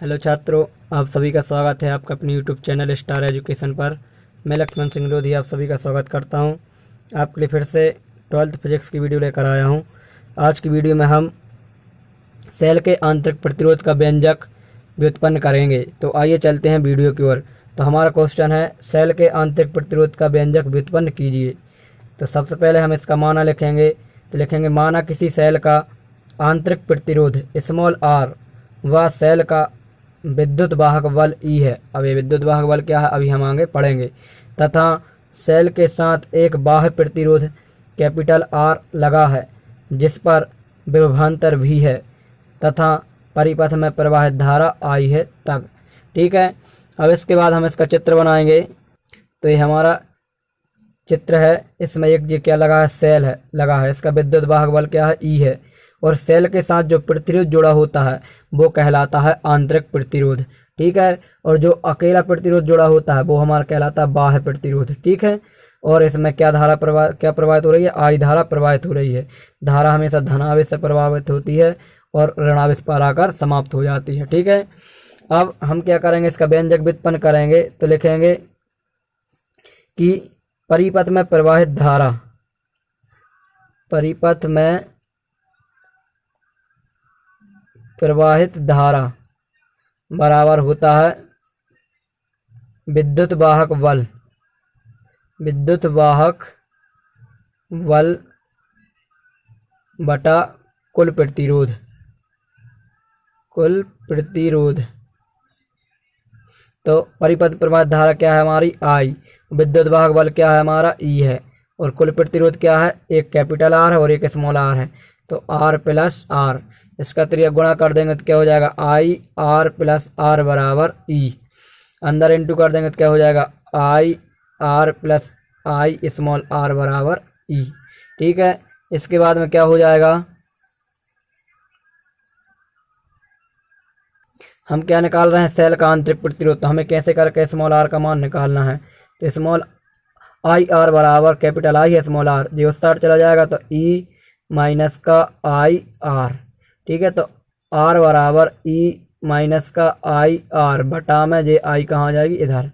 Hello छात्रों, आप सभी का स्वागत है आपका अपने यूट्यूब चैनल स्टार एजुकेशन पर। मैं लक्ष्मण सिंह लोधी आप सभी का स्वागत करता हूं। आपके लिए फिर से 12th फिजिक्स की वीडियो लेकर आया हूं। आज की वीडियो में हम सेल के आंतरिक प्रतिरोध का व्यंजक व्युत्पन्न करेंगे। तो आइए चलते हैं वीडियो की ओर। तो हमारा क्वेश्चन है, सेल के आंतरिक प्रतिरोध का व्यंजक व्युत्पन्न कीजिए। तो सबसे पहले हम इसका माना लिखेंगे। तो लिखेंगे, माना किसी सेल का आंतरिक प्रतिरोध स्मॉल आर व सेल का विद्युत वाहक बल ई है। अब ये विद्युत वाहक बल क्या है अभी हम आगे पढ़ेंगे। तथा सेल के साथ एक बाह्य प्रतिरोध कैपिटल आर लगा है जिस पर विभवांतर भी है तथा परिपथ में प्रवाहित धारा आई है तब। ठीक है, अब इसके बाद हम इसका चित्र बनाएंगे। तो ये हमारा चित्र है। इसमें एक ये क्या लगा है, सेल है लगा है। इसका विद्युत वाहक बल क्या है, ई है। और सेल के साथ जो प्रतिरोध जुड़ा होता है वो कहलाता है आंतरिक प्रतिरोध। ठीक है, और जो अकेला प्रतिरोध जुड़ा होता है वो हमारा कहलाता है बाह्य प्रतिरोध। ठीक है, और इसमें क्या धारा प्रवाहित हो रही है, आई धारा प्रवाहित हो रही है। धारा हमेशा धनावेश से प्रभावित होती है और ऋणावेश पर आकर समाप्त हो जाती है। ठीक है, अब हम क्या करेंगे, इसका व्यंजक व्युत्पन्न करेंगे। तो लिखेंगे कि परिपथ में प्रवाहित धारा, परिपथ में प्रवाहित धारा बराबर होता है विद्युत वाहक बल, विद्युत वाहक बल बटा कुल प्रतिरोध, कुल प्रतिरोध। तो परिपथ प्रवाहित धारा क्या है हमारी, आई। विद्युत वाहक बल क्या है हमारा, ई है। और कुल प्रतिरोध क्या है, एक कैपिटल आर है और एक स्मॉल आर है। तो आर प्लस आर, इसका त्रिज्या गुणा कर देंगे तो क्या हो जाएगा, आई आर प्लस आर बराबर ई। अंदर इंटू कर देंगे तो क्या हो जाएगा, I R plus I small R बराबर ई। ठीक है, इसके बाद में क्या हो जाएगा, हम क्या निकाल रहे हैं, सेल का आंतरिक प्रतिरोध। तो हमें कैसे करके स्मॉल आर का मान निकालना है। तो स्मॉल आई आर बराबर कैपिटल आई है स्मॉल आर, जो स्टार्ट चला जाएगा तो ई माइनस का आई आर। ठीक है, तो आर बराबर ई माइनस का आई आर बटा में जे आई कहाँ जाएगी, इधर।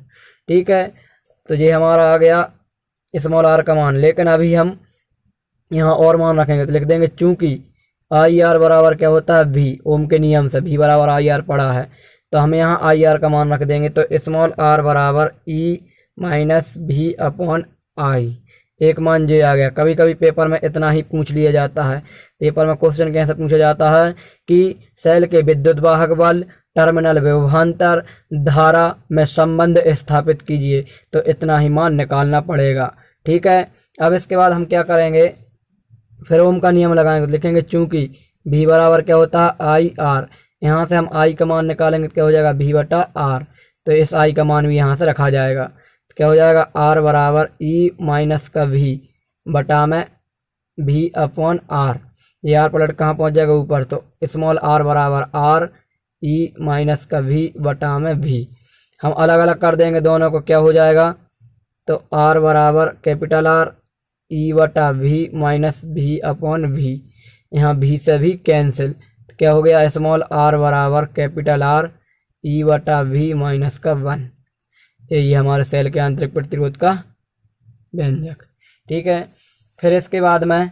ठीक है, तो ये हमारा आ गया स्मॉल आर का मान। लेकिन अभी हम यहाँ और मान रखेंगे तो लिख देंगे, चूंकि आई आर बराबर क्या होता है, वी, ओम के नियम से वी बराबर आई आर पड़ा है। तो हम यहाँ आई आर का मान रख देंगे। तो स्मॉल आर बराबर E minus we upon I. एक मान जे आ गया। कभी कभी पेपर में इतना ही पूछ लिया जाता है। पेपर में क्वेश्चन कैसे पूछा जाता है कि सेल के विद्युत वाहक बल, टर्मिनल विभवांतर, धारा में संबंध स्थापित कीजिए। तो इतना ही मान निकालना पड़ेगा। ठीक है, अब इसके बाद हम क्या करेंगे, फिर ओम का नियम लगाएंगे। तो लिखेंगे चूंकि भी बराबर क्या होता है, आई आर। यहाँ से हम आई का मान निकालेंगे तो क्या हो जाएगा, भी बटा आर। तो इस आई का मान भी यहाँ से रखा जाएगा। तो क्या हो जाएगा, आर बराबर ई माइनस का भी बटा में भी अपॉन आर। ये आर पलट कहाँ पहुँच जाएगा, ऊपर। तो स्मॉल आर बराबर आर ई माइनस का भी बटा में भी। हम अलग अलग कर देंगे दोनों को, क्या हो जाएगा, तो आर बराबर कैपिटल आर ई बटा वी माइनस भी अपॉन भी। यहाँ भी से भी कैंसिल। तो क्या हो गया, स्मॉल आर बराबर कैपिटल आर ई बटा वी माइनस का 1। यही हमारे सेल के आंतरिक प्रतिरोध का व्यंजक। ठीक है, फिर इसके बाद में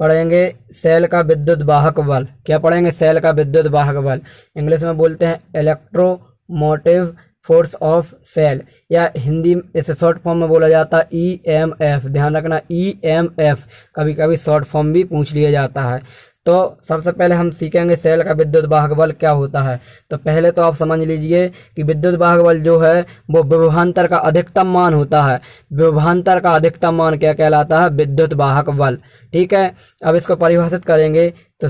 पढ़ेंगे सेल का विद्युत वाहक बल। क्या पढ़ेंगे, सेल का विद्युत वाहक बल। इंग्लिश में बोलते हैं इलेक्ट्रोमोटिव फोर्स ऑफ सेल, या हिंदी इसे शॉर्ट फॉर्म में बोला जाता है EMF। ध्यान रखना, EMF कभी कभी शॉर्ट फॉर्म भी पूछ लिया जाता है। तो सबसे पहले हम सीखेंगे सेल का विद्युत वाहक बल क्या होता है। तो पहले तो आप समझ लीजिए कि विद्युत वाहक बल जो है वो विभवांतर का अधिकतम मान होता है। विभवांतर का अधिकतम मान क्या कहलाता है, विद्युत वाहक बल। ठीक है, अब इसको परिभाषित करेंगे। तो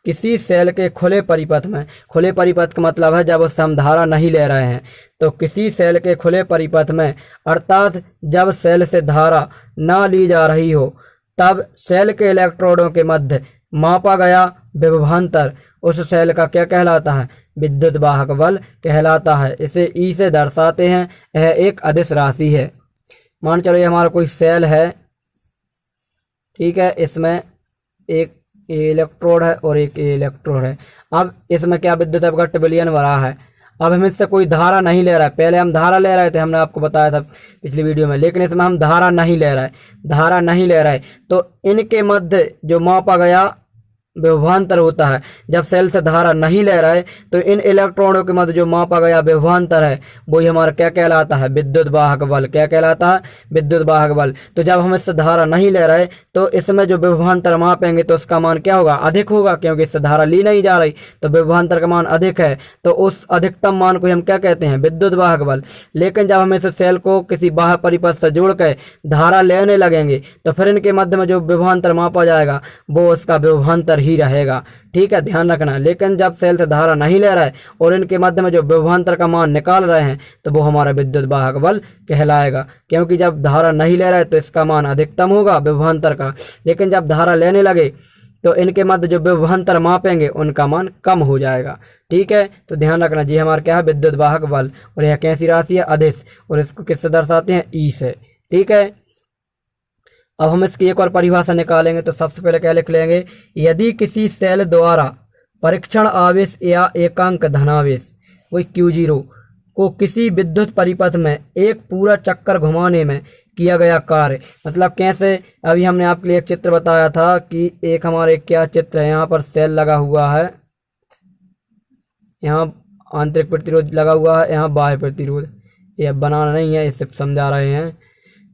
किसी सेल के खुले परिपथ में, खुले परिपथ का मतलब है जब उससे हम धारा नहीं ले रहे हैं। तो किसी सेल के खुले परिपथ में, अर्थात जब सेल से धारा ना ली जा रही हो, तब सेल के इलेक्ट्रोडों के मध्य मापा गया विभवांतर उस सेल का क्या कहलाता है, विद्युत वाहक बल कहलाता है। इसे ई से दर्शाते हैं। यह एक अदिश राशि है। मान चलो ये हमारा कोई सेल है। ठीक है, इसमें एक ए इलेक्ट्रोड है और एक ए इलेक्ट्रोड है। अब इसमें क्या विद्युत अपघट्ट विलयन भरा है। अब हम इससे कोई धारा नहीं ले रहा है, पहले हम धारा ले रहे थे, हमने आपको बताया था पिछली वीडियो में, लेकिन इसमें हम धारा नहीं ले रहे हैं। तो इनके मध्य जो मापा गया विभवांतर होता है, जब सेल से धारा नहीं ले रहा है तो इन इलेक्ट्रॉनों के मध्य जो मापा गया विभवांतर है वही हमारा क्या कहलाता है, विद्युत वाहक बल। क्या कहलाता है, विद्युत वाहक बल। तो जब हम इससे धारा नहीं ले रहे तो इसमें जो विभवांतर मापेंगे तो उसका मान क्या होगा, अधिक होगा, क्योंकि इससे धारा ली नहीं जा रही तो विभवांतर का मान अधिक है। तो उस अधिकतम मान को हम क्या कहते हैं, विद्युत वाहक बल। लेकिन जब हम इस सेल को किसी बाह्य परिपथ से जोड़ कर धारा लेने लगेंगे तो फिर इनके मध्य में जो विभवांतर मापा जाएगा वो उसका विभवांतर ही रहेगा। ठीक है, ध्यान रखना। लेकिन जब सेल से धारा नहीं ले रहा है और इनके मध्य में जो विभवांतर का मान निकाल रहे हैं तो वो हमारा विद्युत वाहक बल कहलाएगा, क्योंकि जब धारा नहीं ले रहा है तो इसका मान अधिकतम होगा विभवांतर का, लेकिन जब धारा लेने लगे तो इनके मध्य जो विभवांतर मापेंगे उनका मान कम हो जाएगा। ठीक है, तो ध्यान रखना जी हमारा क्या है, विद्युत वाहक बल। और यह कैसी राशि है, अदिश, और इसको किससे दर्शाते हैं, ई से। ठीक है, अब हम इसकी एक और परिभाषा निकालेंगे। तो सबसे पहले क्या लिख लेंगे, यदि किसी सेल द्वारा परीक्षण आवेश या एकांक धनावेश वही Q0 को किसी विद्युत परिपथ में एक पूरा चक्कर घुमाने में किया गया कार्य, मतलब कैसे, अभी हमने आपके लिए एक चित्र बताया था कि एक हमारे क्या चित्र है, यहाँ पर सेल लगा हुआ है, यहाँ आंतरिक प्रतिरोध लगा हुआ है, यहाँ बाह्य प्रतिरोध, ये बनाना नहीं है, इसे समझा रहे हैं।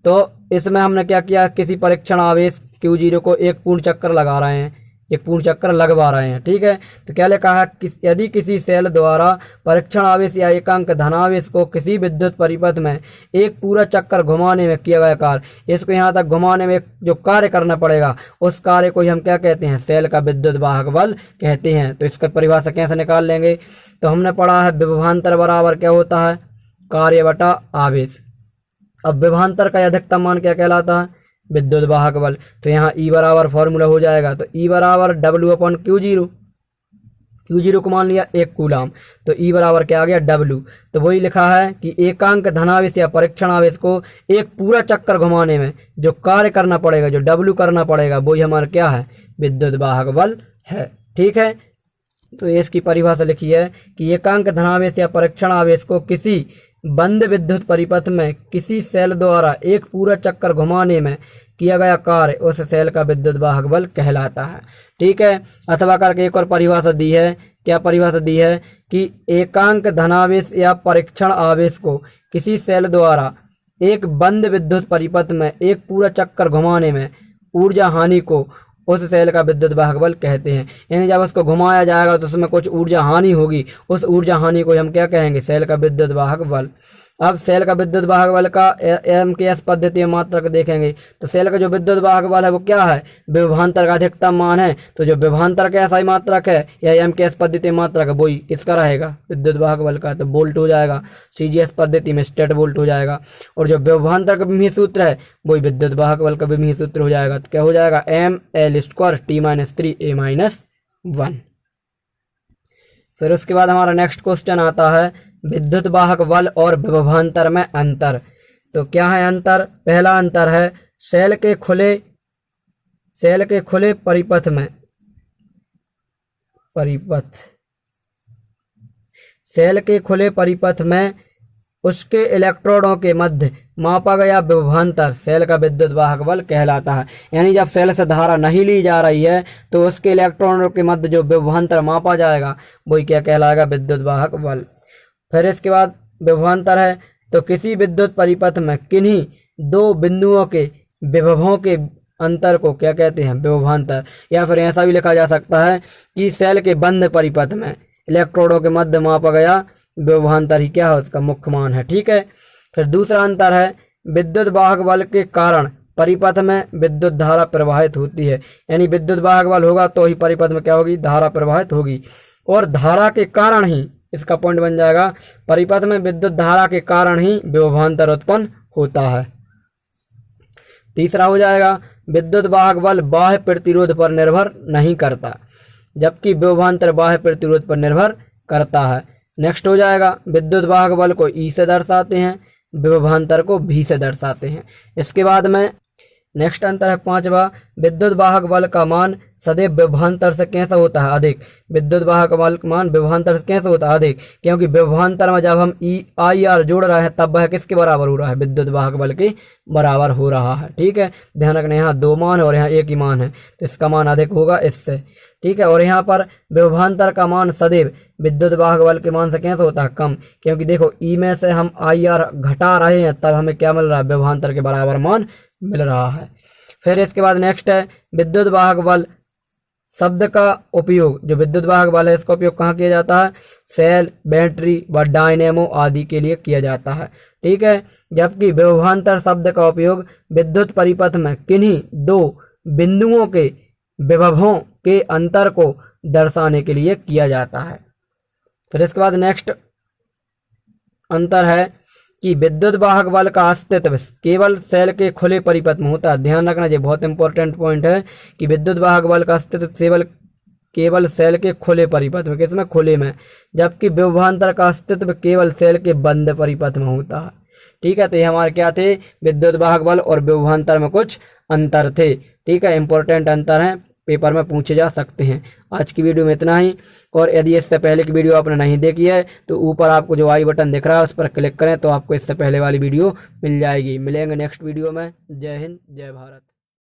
तो इसमें हमने क्या किया, किसी परीक्षण आवेश Q0 को एक पूर्ण चक्कर लगा रहे हैं, एक पूर्ण चक्कर लगवा रहे हैं। ठीक है, तो क्या लिखा है, यदि किसी सेल द्वारा परीक्षण आवेश या एकांक धनावेश को किसी विद्युत परिपथ में एक पूरा चक्कर घुमाने में किया गया कार्य, इसको यहाँ तक घुमाने में जो कार्य करना पड़ेगा उस कार्य को हम क्या कहते हैं, सेल का विद्युत वाहक बल कहते हैं। तो इसका परिभाषा कैसे निकाल लेंगे, तो हमने पढ़ा है विभवांतर बराबर क्या होता है, कार्य बटा आवेश। अब विभवांतर का अधिकतम मान क्या कहलाता है, विद्युत वाहक बल। तो यहाँ E बराबर फॉर्मूला हो जाएगा, तो E बराबर W/Q0, Q0 को मान लिया 1 कूलाम, तो E बराबर क्या आ गया, W। तो वही लिखा है कि एकांक धनावेश या परीक्षण आवेश को एक पूरा चक्कर घुमाने में जो कार्य करना पड़ेगा, जो W करना पड़ेगा, वही हमारा क्या है, विद्युत वाहक बल है। ठीक है, तो इसकी परिभाषा लिखी है कि एकांक धनावेश या परीक्षण आवेश को किसी बंद विद्युत परिपथ में किसी सेल द्वारा एक पूरा चक्कर घुमाने में किया गया कार्य उस सेल का विद्युत वाहक बल कहलाता है। ठीक है, अथवा करके एक और परिभाषा दी है, क्या परिभाषा दी है कि एकांक धनावेश या परीक्षण आवेश को किसी सेल द्वारा एक बंद विद्युत परिपथ में एक पूरा चक्कर घुमाने में ऊर्जा हानि को उस सेल का विद्युत वाहक बल कहते हैं। यानी जब उसको घुमाया जाएगा तो उसमें कुछ ऊर्जा हानि होगी, उस ऊर्जा हानि को हम क्या कहेंगे, सेल का विद्युत वाहक बल। अब सेल का विद्युत वाहक बल का MKS पद्धति में मात्रक देखेंगे तो सेल का जो विद्युत वाहक बल है वो क्या है, विभवांतर का अधिकतम मान है। तो जो विभवांतर का ऐसा ही मात्रक है या MKS पद्धति में मात्रक है वही किसका रहेगा, विद्युत वाहक बल का, तो वोल्ट हो जाएगा। CGS पद्धति में स्टेट वोल्ट हो जाएगा। और जो विभवांतर का विमीय सूत्र है वही विद्युत वाहक बल का विमीय सूत्र हो जाएगा। तो क्या हो जाएगा, ML² T-3A-1। फिर उसके बाद हमारा नेक्स्ट क्वेश्चन आता है विद्युत वाहक बल और विभवांतर में अंतर। तो क्या है अंतर, पहला अंतर है सेल के खुले परिपथ में सेल के खुले परिपथ में उसके इलेक्ट्रोडों के मध्य मापा गया विभवांतर सेल का विद्युत वाहक बल कहलाता है। यानी जब सेल से धारा नहीं ली जा रही है तो उसके इलेक्ट्रॉनों के मध्य जो विभवांतर मापा जाएगा वही क्या कहलाएगा, विद्युत वाहक बल। फिर इसके बाद विभवांतर है तो किसी विद्युत परिपथ में किन्हीं दो बिंदुओं के विभवों के अंतर को क्या कहते हैं, विभवांतर। या फिर ऐसा भी लिखा जा सकता है कि सेल के बंद परिपथ में इलेक्ट्रोडों के मध्य मापा गया विभवांतर ही क्या है, उसका मुख्य मान है। ठीक है, फिर दूसरा अंतर है विद्युत वाहक बल के कारण परिपथ में विद्युत धारा प्रवाहित होती है। यानी विद्युत वाहक बल होगा तो ही परिपथ में क्या होगी, धारा प्रवाहित होगी। और धारा के कारण ही, इसका पॉइंट बन जाएगा, परिपथ में विद्युत धारा के कारण ही विभवांतर उत्पन्न होता है। तीसरा हो जाएगा विद्युत वाहक बल बाह्य प्रतिरोध पर निर्भर नहीं करता, जबकि विभवांतर बाह्य प्रतिरोध पर निर्भर करता है। नेक्स्ट हो जाएगा विद्युत वाहक बल को E से दर्शाते हैं, विभवांतर को V से दर्शाते हैं। इसके बाद में नेक्स्ट अंतर है 5वां, विद्युत वाहक बल का मान सदैव विभवांतर से कैसा होता है, अधिक। विद्युत वाहक बल का मान विभवांतर से कैसे होता है, अधिक, क्योंकि विभवांतर में जब हम IR जोड़ रहे हैं तब वह किसके बराबर हो रहा है, विद्युत वाहक बल के बराबर हो रहा है। ठीक है, ध्यान रखना यहाँ 2 मान है और यहाँ 1 ही मान है, तो इसका मान अधिक होगा इससे। ठीक है, और यहाँ पर विभवांतर का मान सदैव विद्युत वाहक बल के मान से कैसे होता है, कम, क्योंकि देखो ई में से हम IR घटा रहे हैं तब हमें क्या मिल रहा है, विभवांतर के बराबर मान मिल रहा है। फिर इसके बाद नेक्स्ट है विद्युत वाहक बल शब्द का उपयोग, जो विद्युत वाहक बल है इसका उपयोग कहाँ किया जाता है, सेल, बैटरी व डायनेमो आदि के लिए किया जाता है। ठीक है, जबकि विभवांतर शब्द का उपयोग विद्युत परिपथ में किन्हीं 2 बिंदुओं के विभवों के अंतर को दर्शाने के लिए किया जाता है। फिर इसके बाद नेक्स्ट अंतर है कि विद्युत वाहक बल का अस्तित्व केवल सेल के खुले परिपथ में होता है। ध्यान रखना, ये बहुत इंपॉर्टेंट पॉइंट है कि विद्युत वाहक बल का अस्तित्व केवल सेल के खुले परिपथ में, किसमें, खुले में, जबकि विभवांतर का अस्तित्व केवल सेल के बंद परिपथ में होता है। ठीक है, तो ये हमारे क्या थे, विद्युत वाहक बल और विभवांतर में कुछ अंतर थे। ठीक है, इंपॉर्टेंट अंतर हैं, पेपर में पूछे जा सकते हैं। आज की वीडियो में इतना ही, और यदि इससे पहले की वीडियो आपने नहीं देखी है तो ऊपर आपको जो आई बटन दिख रहा है उस पर क्लिक करें तो आपको इससे पहले वाली वीडियो मिल जाएगी। मिलेंगे नेक्स्ट वीडियो में। जय हिंद, जय भारत।